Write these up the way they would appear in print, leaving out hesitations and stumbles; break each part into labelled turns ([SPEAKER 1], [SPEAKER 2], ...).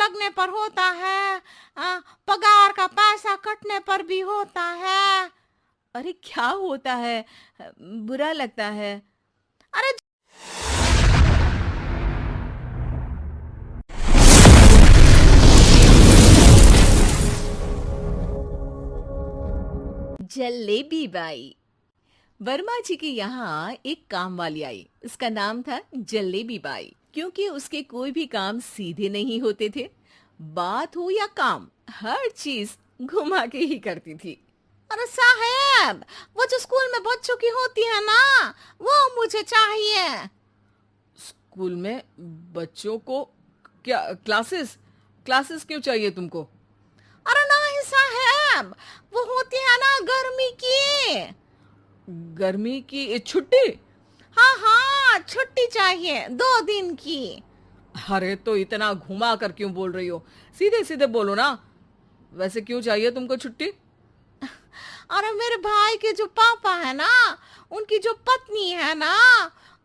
[SPEAKER 1] लगने पर होता है, पगार का पैसा कटने पर भी होता है।
[SPEAKER 2] अरे क्या होता है? बुरा लगता है।
[SPEAKER 1] अरे
[SPEAKER 2] जलेबी बाई। वर्मा जी के यहाँ एक काम वाली आई। उसका नाम था जलेबी बाई, क्योंकि उसके कोई भी काम सीधे नहीं होते थे। बात हो या काम, हर चीज घुमा के ही करती थी।
[SPEAKER 1] अरे साहेब, वो जो स्कूल में बच्चों की होती है ना, वो मुझे चाहिए।
[SPEAKER 3] स्कूल में बच्चों को क्या क्लासेस क्लासेस क्यों चाहिए तुमको?
[SPEAKER 1] अरे नहीं साहेब, वो होती है ना गर्मी की।
[SPEAKER 3] गर्मी की छुट्टी?
[SPEAKER 1] हाँ हाँ, छुट्टी चाहिए 2 दिन की।
[SPEAKER 3] अरे तो इतना घुमा कर क्यों बोल रही हो? सीधे सीधे बोलो ना। वैसे क्यों चाहिए तुमको छुट्टी?
[SPEAKER 1] अरे मेरे भाई के जो पापा है ना, उनकी जो पत्नी है ना,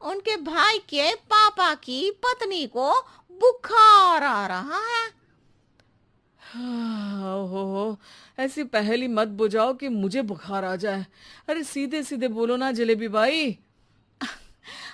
[SPEAKER 1] उनके भाई के पापा की पत्नी को बुखार आ रहा है।
[SPEAKER 3] ओहो, ऐसी पहेली मत बुझाओ कि मुझे बुखार आ जाए। अरे सीधे सीधे बोलो ना जलेबी बाई।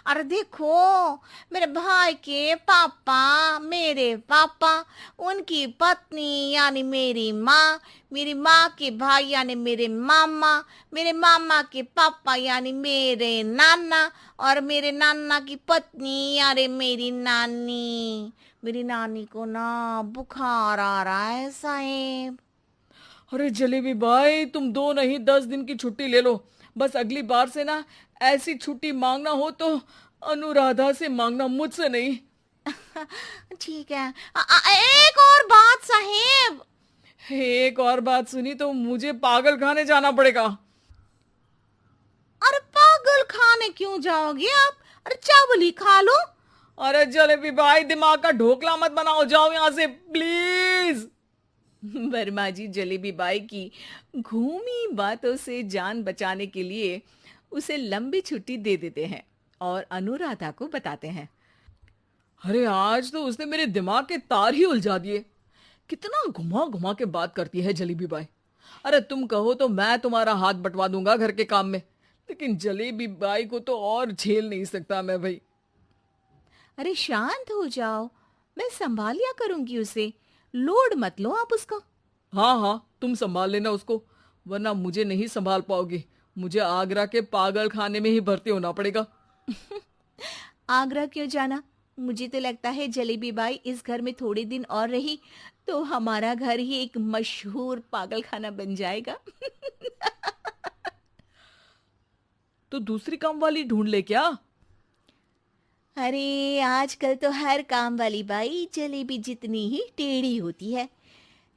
[SPEAKER 1] अरे देखो, मेरे भाई के पापा, मेरे पापा, उनकी पत्नी यानी मेरी माँ के भाई यानी मेरे मामा के पापा यानी मेरे नाना, और मेरे नाना की पत्नी यानी मेरी नानी को ना बुखार आ रहा है साहेब।
[SPEAKER 3] अरे जलेबी भाई, तुम 2 नहीं 10 दिन की छुट्टी ले लो। बस अगली बार से ना ऐसी छुट्टी मांगना हो तो अनुराधा से मांगना, मुझसे नहीं।
[SPEAKER 1] ठीक है। एक और बात साहेब।
[SPEAKER 3] एक और बात सुनी तो मुझे पागल खाने जाना पड़ेगा।
[SPEAKER 1] अरे पागल खाने क्यों जाओगे आप? अरे चावल ही खा लो।
[SPEAKER 3] अरे जलेबी भाई, दिमाग का ढोकला मत बनाओ, जाओ यहाँ से प्लीज।
[SPEAKER 2] वर्मा जी जलेबी बाई की घूमी बातों से जान बचाने के लिए उसे लंबी छुट्टी दे देते हैं और अनुराधा को बताते हैं।
[SPEAKER 3] अरे आज तो उसने मेरे दिमाग के तार ही उलझा दिए। कितना घुमा घुमा के बात करती है जलेबी बाई। अरे तुम कहो तो मैं तुम्हारा हाथ बंटवा दूंगा घर के काम में, लेकिन जलेबी बाई को तो और झेल नहीं सकता मैं भाई।
[SPEAKER 2] अरे शांत हो जाओ, मैं संभाल लिया करूंगी उसे। लोड मत लो आप उसको।
[SPEAKER 3] हाँ हाँ, तुम संभाल लेना उसको, वरना मुझे नहीं संभाल पाओगी। मुझे आगरा के पागल खाने में ही भर्ती होना पड़ेगा।
[SPEAKER 2] आगरा क्यों जाना? मुझे तो लगता है जलेबी बाई इस घर में थोड़े दिन और रही तो हमारा घर ही एक मशहूर पागल खाना बन जाएगा।
[SPEAKER 3] तो दूसरी काम वाली ढूंढ ले क्या?
[SPEAKER 2] अरे आजकल तो हर काम वाली बाई जलेबी जितनी ही टेढ़ी होती है।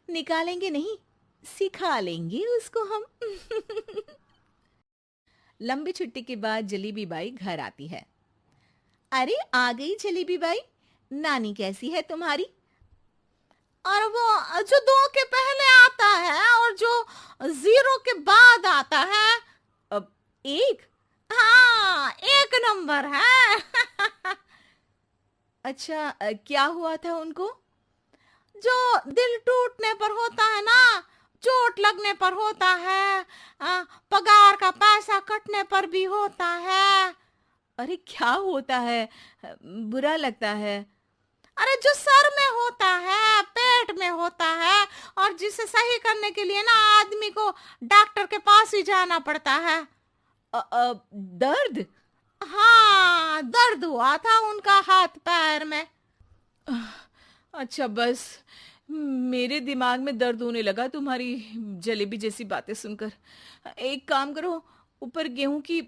[SPEAKER 2] निकालेंगे नहीं, सिखा लेंगे उसको हम। लंबी छुट्टी के बाद जलेबी बाई घर आती है। अरे आ गई जलेबी बाई, नानी कैसी है तुम्हारी?
[SPEAKER 1] और वो जो 2 के पहले आता है और जो 0 के बाद आता है।
[SPEAKER 2] अब एक।
[SPEAKER 1] हाँ, 1 नंबर है।
[SPEAKER 2] अच्छा, क्या हुआ था उनको?
[SPEAKER 1] जो दिल टूटने पर होता है ना, चोट लगने पर होता है, पगार का पैसा कटने पर भी होता है।
[SPEAKER 2] अरे क्या होता है? बुरा लगता है।
[SPEAKER 1] अरे जो सर में होता है, पेट में होता है, और जिसे सही करने के लिए ना आदमी को डॉक्टर के पास ही जाना पड़ता है।
[SPEAKER 2] दर्द?
[SPEAKER 1] हाँ, दर्द हुआ था उनका हाथ पैर में।
[SPEAKER 2] अच्छा बस, मेरे दिमाग में दर्द होने लगा तुम्हारी जलेबी जैसी बातें सुनकर। एक काम करो, ऊपर गेहूं की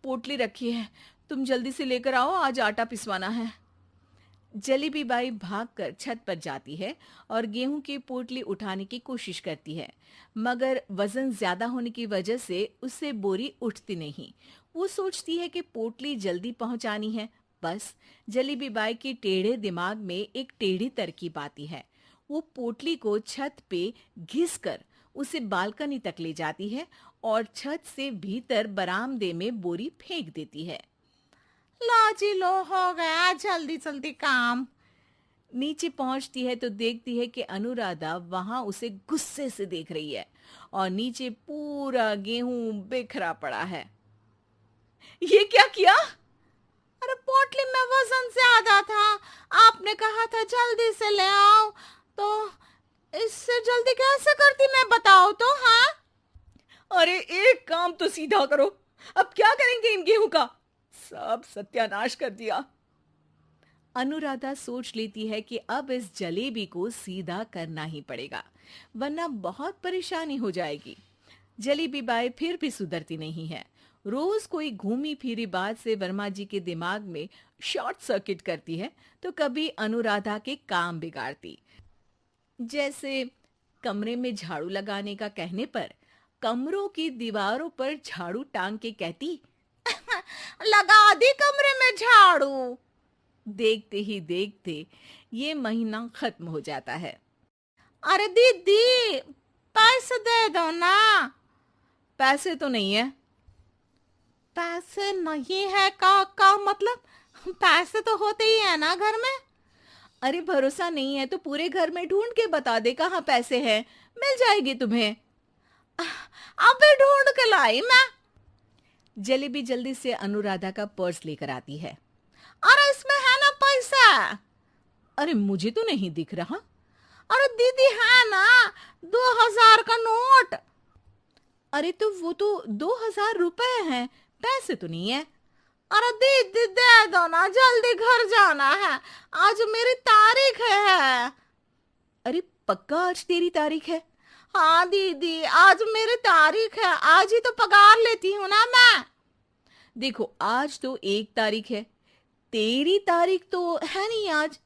[SPEAKER 2] पोटली रखी है, तुम जल्दी से लेकर आओ, आज आटा पिसवाना है। जलेबी बाई भागकर छत पर जाती है और गेहूं की पोटली उठाने की कोशिश करती है, मगर वजन ज्यादा होने की वजह से उससे बोरी उठती नहीं। वो सोचती है कि पोटली जल्दी पहुंचानी है। बस जलेबी बाई के टेढ़े दिमाग में एक टेढ़ी तरकीब आती है। वो पोटली को छत पे घिस कर उसे बालकनी तक ले जाती है और छत से भीतर बरामदे में बोरी फेंक देती है।
[SPEAKER 1] लो जी लो, हो गया जल्दी जल्दी काम।
[SPEAKER 2] नीचे पहुंचती है तो देखती है कि अनुराधा वहां उसे गुस्से से देख रही है और नीचे पूरा गेहूं बिखरा पड़ा है। ये क्या किया?
[SPEAKER 1] अरे पोटली में वजन ज्यादा था, आपने कहा था जल्दी से ले आओ, तो इससे जल्दी कैसे करती मैं बताओ तो। हाँ,
[SPEAKER 3] अरे एक काम तो सीधा करो, अब क्या करेंगे इन गेहूं का? सब सत्यानाश कर दिया।
[SPEAKER 2] अनुराधा सोच लेती है कि अब इस जलेबी को सीधा करना ही पड़ेगा, वरना बहुत परेशानी हो जाएगी। जलेबी बाई फिर भी सुधरती नहीं है। रोज कोई घूमी फिरी बात से वर्मा जी के दिमाग में शॉर्ट सर्किट करती है, तो कभी अनुराधा के काम बिगाड़ती। जैसे कमरे में झाड़ू लगाने का कहने पर कमरों की दीवारों पर झाड़ू टांग के कहती,
[SPEAKER 1] लगा दी कमरे में झाड़ू।
[SPEAKER 2] देखते ही देखते ये महीना खत्म हो जाता है।
[SPEAKER 1] अरे दीदी, पैसे दे दो ना।
[SPEAKER 2] पैसे तो नहीं है।
[SPEAKER 1] पैसे नहीं है का मतलब? पैसे तो होते ही है ना घर में।
[SPEAKER 2] अरे भरोसा नहीं है तो पूरे घर में ढूंढ के बता दे कहाँ पैसे हैं, मिल जाएगी तुम्हें।
[SPEAKER 1] अबे ढूंढ के लाई मैं।
[SPEAKER 2] जलेबी जल्दी से अनुराधा का पर्स लेकर आती है।
[SPEAKER 1] अरे इसमें है ना पैसा।
[SPEAKER 2] अरे मुझे तो नहीं दिख रहा।
[SPEAKER 1] अरे दीदी है ना, 2000 का नोट।
[SPEAKER 2] अरे तो वो तो 2000 रुपए हैं, पैसे तो नहीं है।
[SPEAKER 1] अरे दीदी दे दो ना, जल्दी घर जाना है, आज मेरी तारीख है।
[SPEAKER 2] अरे पक्का आज तेरी तारीख है?
[SPEAKER 1] हाँ दीदी, आज मेरी तारीख है, आज ही तो पगार लेती हूँ ना मैं।
[SPEAKER 2] देखो आज तो 1 तारीख है, तेरी तारीख तो है नहीं आज।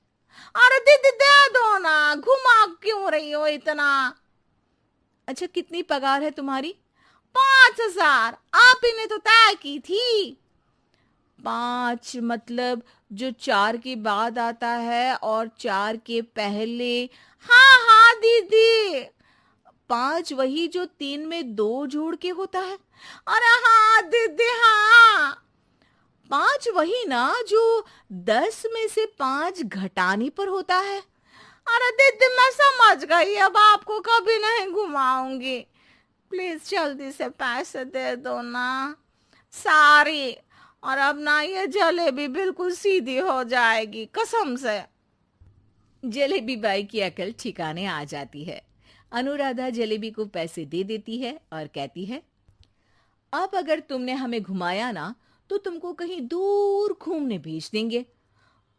[SPEAKER 1] अरे दीदी दे दो ना, घुमा क्यों रही हो इतना।
[SPEAKER 2] अच्छा कितनी पगार है तुम्हारी?
[SPEAKER 1] 5000, आप ही ने तो तय की थी।
[SPEAKER 2] 5 मतलब जो 4 के बाद आता है और 4 के पहले।
[SPEAKER 1] हाँ हाँ दीदी।
[SPEAKER 2] 5 वही जो 3 में 2 जोड़ के होता है।
[SPEAKER 1] अरे हाँ दीदी हाँ।
[SPEAKER 2] 5 वही ना जो 10 में से 5 घटाने पर होता है।
[SPEAKER 1] अरे दीदी मैं समझ गई, अब आपको कभी नहीं घुमाऊंगी। प्लीज जल्दी से पैसे दे दो ना, सारी। और अब ना ये जलेबी बिल्कुल सीधी हो जाएगी कसम से।
[SPEAKER 2] जलेबी बाई की अकल ठिकाने आ जाती है। अनुराधा जलेबी को पैसे दे देती है और कहती है, अब अगर तुमने हमें घुमाया ना तो तुमको कहीं दूर घूमने भेज देंगे,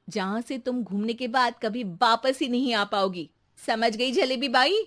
[SPEAKER 2] जहां से तुम घूमने के बाद कभी वापस ही नहीं आ पाओगी। समझ गई जलेबी बाई?